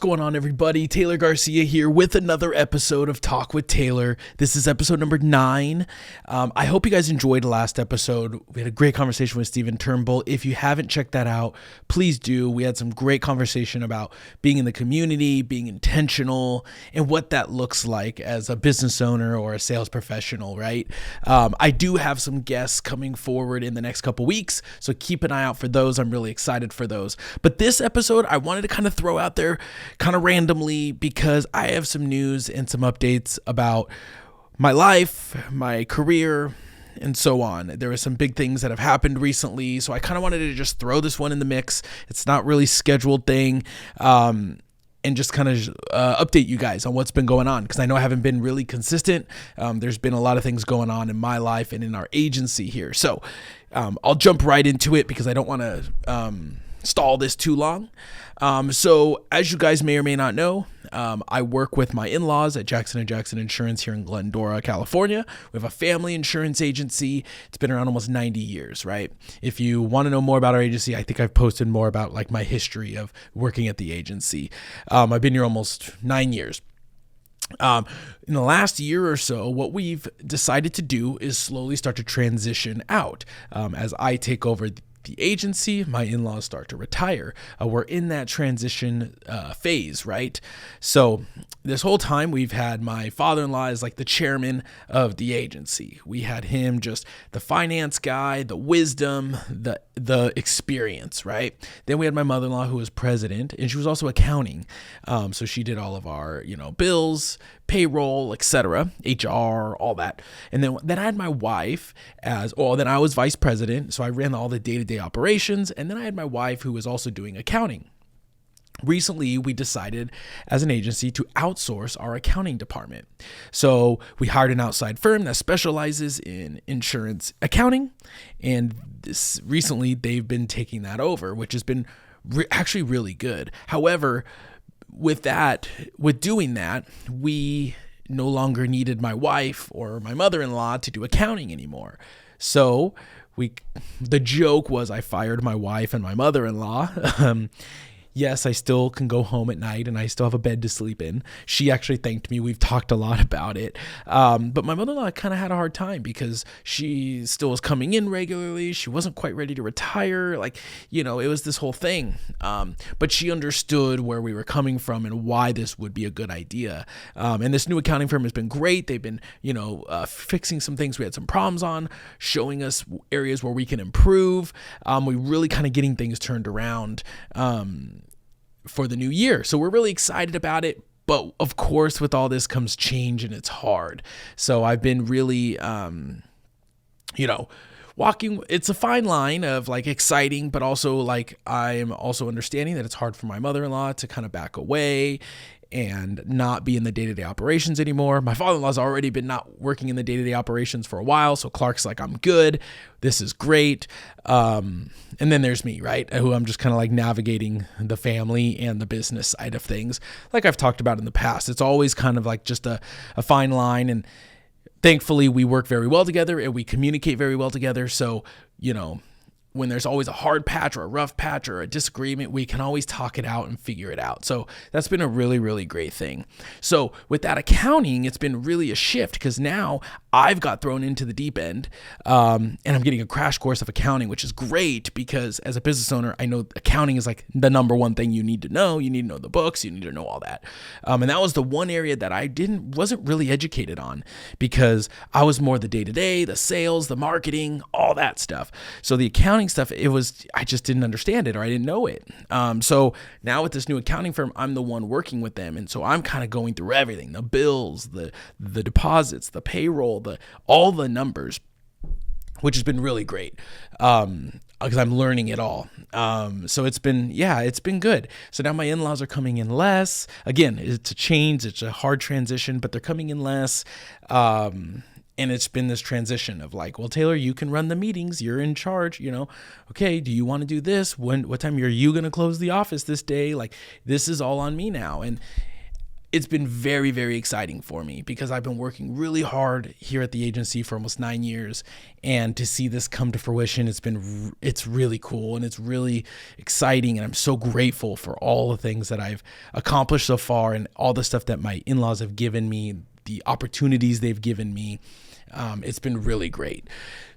going on, everybody? Taylor Garcia here with another episode of Talk with Taylor. This is episode number 9. I hope you guys enjoyed the last episode. We had a great conversation with Stephen Turnbull. If you haven't checked that out, please do. We had some great conversation about being in the community, being intentional, and what that looks like as a business owner or a sales professional, right? I do have some guests coming forward in the next couple weeks, so keep an eye out for those. I'm really excited for those. But this episode, I wanted to kind of throw out there kind of randomly because I have some news and some updates about my life, my career, and so on. There are some big things that have happened recently, so I kind of wanted to just throw this one in the mix. It's not really a scheduled thing, and just kind of update you guys on what's been going on, because I know I haven't been really consistent. There's been a lot of things going on in my life and in our agency here. So I'll jump right into it because I don't want to stall this too long. So as you guys may or may not know, I work with my in-laws at Jackson & Jackson Insurance here in Glendora, California. We have a family insurance agency. It's been around almost 90 years, right? If you want to know more about our agency, I think I've posted more about like my history of working at the agency. I've been here almost 9 years. In the last year or so, what we've decided to do is slowly start to transition out. As I take over the agency, my in-laws start to retire. We're in that transition phase, right? So this whole time we've had my father-in-law as like the chairman of the agency. We had him just the finance guy, the wisdom, the experience, right? Then we had my mother-in-law who was president, and she was also accounting. So she did all of our, bills, payroll, etc., HR, all that. And then I had my wife then I was vice president, so I ran all the day-to-day operations, and then I had my wife who was also doing accounting. Recently, we decided as an agency to outsource our accounting department. So we hired an outside firm that specializes in insurance accounting, and recently they've been taking that over, which has been actually really good. However, with doing that, we no longer needed my wife or my mother-in-law to do accounting anymore. So the joke was I fired my wife and my mother-in-law. Yes, I still can go home at night and I still have a bed to sleep in. She actually thanked me. We've talked a lot about it. But my mother-in-law kind of had a hard time because she still was coming in regularly. She wasn't quite ready to retire. It was this whole thing. But she understood where we were coming from and why this would be a good idea. And this new accounting firm has been great. They've been, fixing some things we had some problems on, showing us areas where we can improve. We really kind of getting things turned around for the new year. So we're really excited about it. But of course, with all this comes change, and it's hard. So I've been really, walking. It's a fine line of like exciting, but also like I'm also understanding that it's hard for my mother-in-law to kind of back away and not be in the day-to-day operations anymore. My father-in-law's already been not working in the day-to-day operations for a while, so Clark's like, I'm good. This is great. And then there's me, right, who I'm just kind of like navigating the family and the business side of things. Like I've talked about in the past, it's always kind of like just a fine line, and thankfully we work very well together and we communicate very well together. So, when there's always a hard patch or a rough patch or a disagreement, we can always talk it out and figure it out. So that's been a really, really great thing. So with that accounting, it's been really a shift because now I've got thrown into the deep end, and I'm getting a crash course of accounting, which is great because as a business owner, I know accounting is like the number one thing you need to know. You need to know the books. You need to know all that. And that was the one area that I wasn't really educated on because I was more the day-to-day, the sales, the marketing, all that stuff. So the accounting stuff, I just didn't understand it or I didn't know it. So now with this new accounting firm, I'm the one working with them. And so I'm kind of going through everything, the bills, the deposits, the payroll, all the numbers, which has been really great. Because I'm learning it all. So it's been good. So now my in-laws are coming in less. Again, it's a change. It's a hard transition, but they're coming in less. And it's been this transition of like, well, Taylor, you can run the meetings. You're in charge, okay, do you want to do this? What time are you going to close the office this day? Like, this is all on me now. And it's been very, very exciting for me because I've been working really hard here at the agency for almost 9 years, and to see this come to fruition, it's really cool and it's really exciting, and I'm so grateful for all the things that I've accomplished so far and all the stuff that my in-laws have given me, the opportunities they've given me. It's been really great.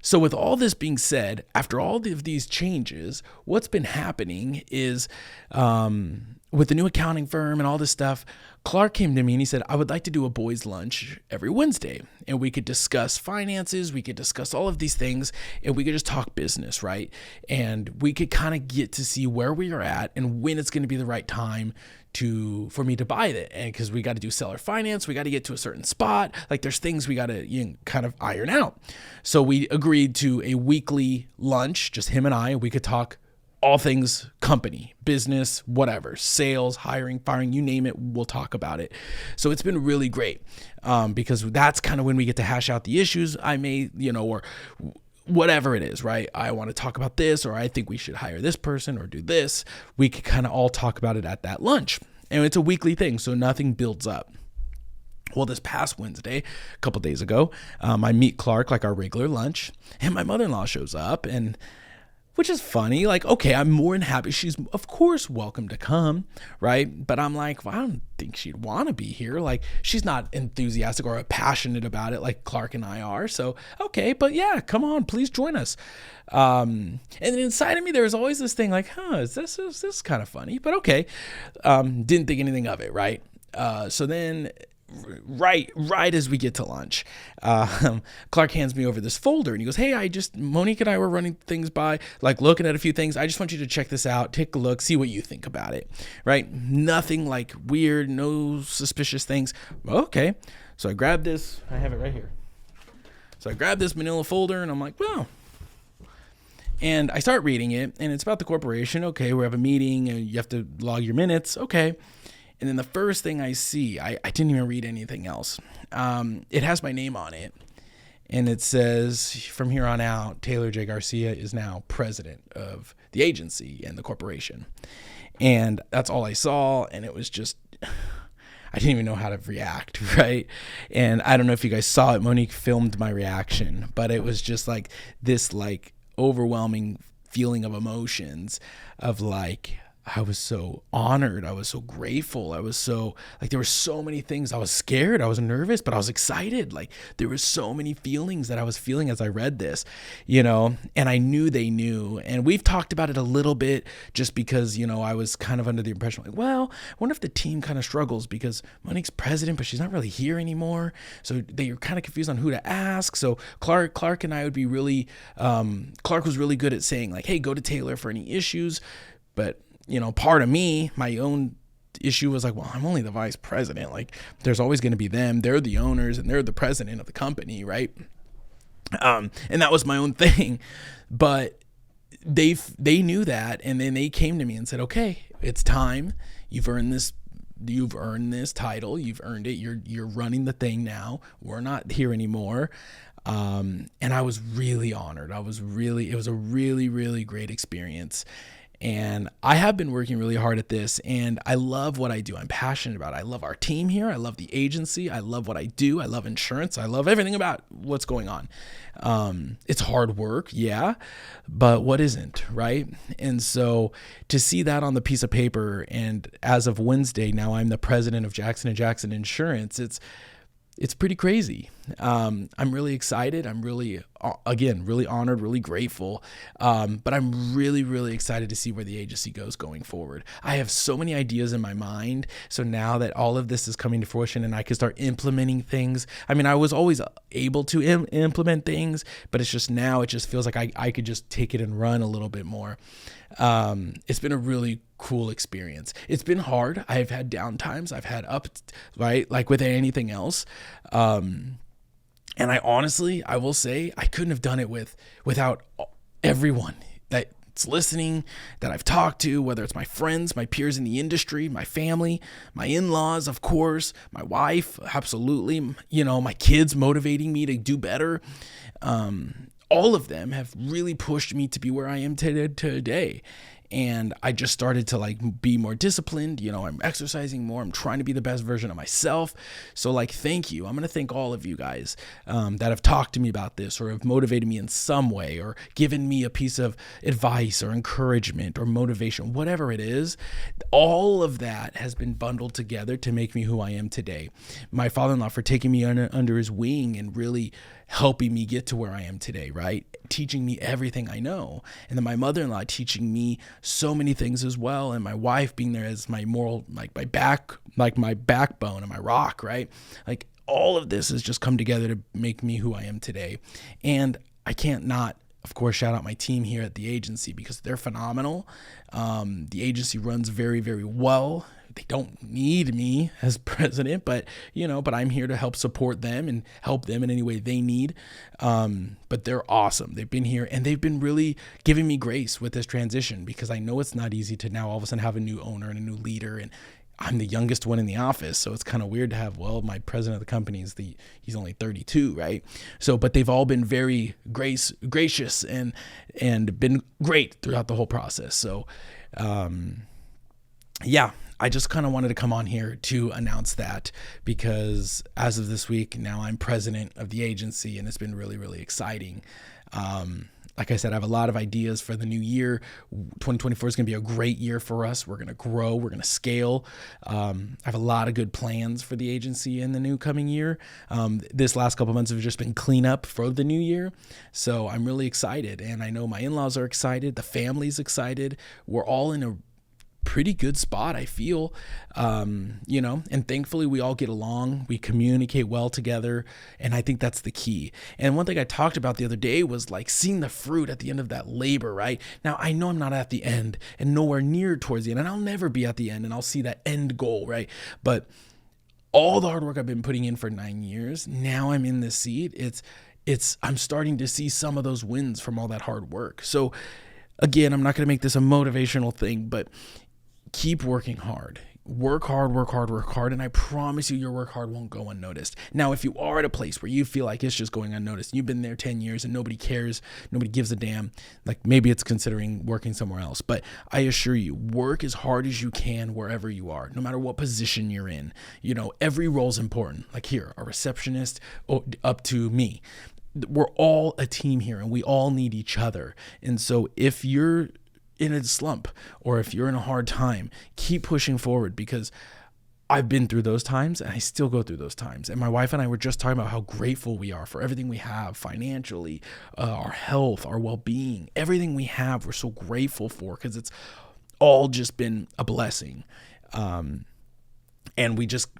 So with all this being said, after all of these changes, what's been happening is with the new accounting firm and all this stuff, Clark came to me and he said, I would like to do a boys' lunch every Wednesday, and we could discuss finances, we could discuss all of these things, and we could just talk business, right? And we could kind of get to see where we are at and when it's going to be the right time for me to buy it. And because we got to do seller finance, we got to get to a certain spot. Like there's things we got to kind of iron out. So we agreed to a weekly lunch, just him and I. We could talk all things company, business, whatever, sales, hiring, firing, you name it, we'll talk about it. So it's been really great because that's kind of when we get to hash out the issues I may, or whatever it is, right? I want to talk about this, or I think we should hire this person or do this. We could kind of all talk about it at that lunch. And it's a weekly thing, so nothing builds up. Well, this past Wednesday, a couple days ago, I meet Clark, like our regular lunch, and my mother-in-law shows up, and which is funny. Like, okay, I'm more than happy. She's, of course, welcome to come, right? But I'm like, well, I don't think she'd want to be here. Like, she's not enthusiastic or passionate about it like Clark and I are. So, okay, but yeah, come on, please join us. And then inside of me, there was always this thing like, is this kind of funny? But okay, didn't think anything of it, right? So then right as we get to lunch, Clark hands me over this folder and he goes, hey, Monique and I were running things by, like looking at a few things. I just want you to check this out, take a look, see what you think about it, right? Nothing like weird, no suspicious things. Okay. So I grabbed this, I have it right here. So I grabbed this manila folder and I'm like, well, and I start reading it and it's about the corporation. Okay. We have a meeting and you have to log your minutes. Okay. And then the first thing I see, I didn't even read anything else. It has my name on it. And it says, from here on out, Taylor J. Garcia is now president of the agency and the corporation. And that's all I saw. And it was just, I didn't even know how to react, right? And I don't know if you guys saw it. Monique filmed my reaction. But it was just like this like overwhelming feeling of emotions of like, I was so honored. I was so grateful. I was so like, there were so many things. I was scared. I was nervous, but I was excited. Like there were so many feelings that I was feeling as I read this, and I knew they knew. And we've talked about it a little bit just because, I was kind of under the impression like, well, I wonder if the team kind of struggles because Monique's president, but she's not really here anymore. So they're kind of confused on who to ask. So Clark and I would be really, Clark was really good at saying like, hey, go to Taylor for any issues. But part of me, my own issue was like, well, I'm only the vice president. Like there's always going to be them. They're the owners and they're the president of the company. Right. And that was my own thing, but they knew that. And then they came to me and said, okay, it's time. You've earned this title. You've earned it. You're running the thing now. We're not here anymore. And I was really honored. It was a really, really great experience. And I have been working really hard at this, and I love what I do. I'm passionate about it. I love our team here. I love the agency. I love what I do. I love insurance. I love everything about what's going on. It's hard work, yeah, but what isn't, right? And so to see that on the piece of paper, and as of Wednesday, now I'm the president of Jackson & Jackson Insurance, it's pretty crazy. I'm really excited. I'm really honored, really grateful. But I'm really, really excited to see where the agency goes going forward. I have so many ideas in my mind. So now that all of this is coming to fruition and I can start implementing things, I mean, I was always able to implement things, but it's just now it just feels like I could just take it and run a little bit more. It's been a really cool experience. It's been hard. I've had down times. I've had up, right? Like with anything else. And I will say I couldn't have done it without everyone that's listening, that I've talked to, whether it's my friends, my peers in the industry, my family, my in-laws, of course, my wife, absolutely, my kids motivating me to do better. All of them have really pushed me to be where I am today. And I just started to like be more disciplined. I'm exercising more. I'm trying to be the best version of myself. So like, thank you. I'm going to thank all of you guys that have talked to me about this or have motivated me in some way or given me a piece of advice or encouragement or motivation, whatever it is. All of that has been bundled together to make me who I am today. My father-in-law for taking me under his wing and really helping me get to where I am today, right? Teaching me everything I know. And then my mother-in-law teaching me so many things as well. And my wife being there as my moral, like my backbone and my rock, right? Like all of this has just come together to make me who I am today. And I can't not, of course, shout out my team here at the agency because they're phenomenal. The agency runs very, very well. They don't need me as president, but I'm here to help support them and help them in any way they need. But they're awesome. They've been here and they've been really giving me grace with this transition because I know it's not easy to now all of a sudden have a new owner and a new leader. And I'm the youngest one in the office. So it's kind of weird to have, my president of the company he's only 32, right? So, but they've all been very gracious and been great throughout the whole process. So, I just kind of wanted to come on here to announce that because as of this week, now I'm president of the agency and it's been really, really exciting. Like I said, I have a lot of ideas for the new year. 2024 is going to be a great year for us. We're going to grow. We're going to scale. I have a lot of good plans for the agency in the new coming year. This last couple of months have just been cleanup for the new year. So I'm really excited. And I know my in-laws are excited. The family's excited. We're all in a pretty good spot, I feel, and thankfully we all get along, we communicate well together, and I think that's the key. And one thing I talked about the other day was like seeing the fruit at the end of that labor, right? Now, I know I'm not at the end and nowhere near towards the end, and I'll never be at the end, and I'll see that end goal, right? But all the hard work I've been putting in for 9 years, now I'm in this seat, I'm starting to see some of those wins from all that hard work. So again, I'm not going to make this a motivational thing, but keep working hard. Work hard, and I promise you your work hard won't go unnoticed. Now, if you are at a place where you feel like it's just going unnoticed, you've been there 10 years and nobody cares, nobody gives a damn, like maybe it's considering working somewhere else. But I assure you, work as hard as you can wherever you are, no matter what position you're in. Every role is important. Like here, a receptionist up to me. We're all a team here and we all need each other. And so if you're in a slump or if you're in a hard time, keep pushing forward because I've been through those times and I still go through those times. And my wife and I were just talking about how grateful we are for everything we have financially, our health, our well-being, everything we have, we're so grateful for because it's all just been a blessing. And we just,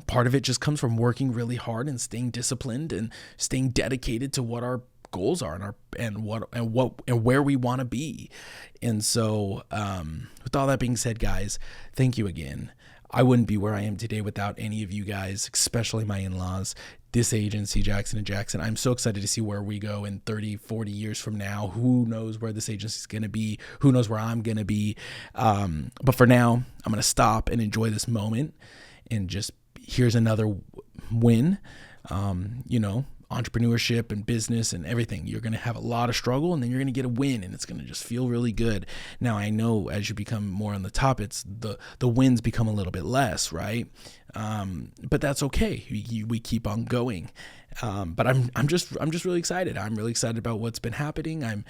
part of it just comes from working really hard and staying disciplined and staying dedicated to what our goals are and where we want to be. And so with all that being said, guys, thank you again. I wouldn't be where I am today without any of you guys, especially my in-laws, this agency, Jackson & Jackson. I'm so excited to see where we go in 30, 40 years from now. Who knows where this agency is going to be? Who knows where I'm going to be? But for now, I'm going to stop and enjoy this moment and just here's another win. Entrepreneurship and business and everything. You're going to have a lot of struggle and then you're going to get a win and it's going to just feel really good. Now, I know as you become more on the top, it's the wins become a little bit less, right? But that's okay. We keep on going. But I'm just really excited. I'm really excited about what's been happening. I'm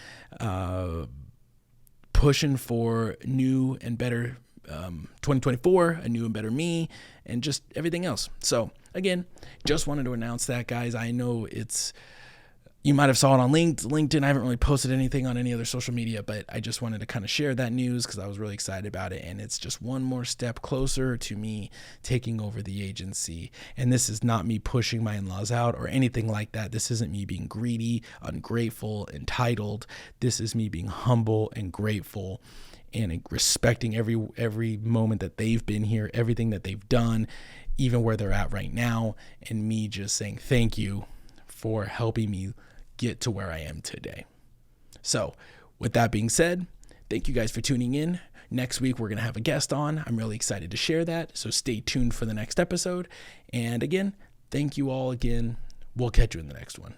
pushing for new and better 2024, a new and better me, and just everything else. So again, just wanted to announce that, guys. I know you might have saw it on LinkedIn. I haven't really posted anything on any other social media, but I just wanted to kind of share that news because I was really excited about it. And it's just one more step closer to me taking over the agency. And this is not me pushing my in-laws out or anything like that. This isn't me being greedy, ungrateful, entitled. This is me being humble and grateful and respecting every moment that they've been here, everything that they've done, even where they're at right now, and me just saying thank you for helping me get to where I am today. So with that being said, thank you guys for tuning in. Next week, we're going to have a guest on. I'm really excited to share that. So stay tuned for the next episode. And again, thank you all again. We'll catch you in the next one.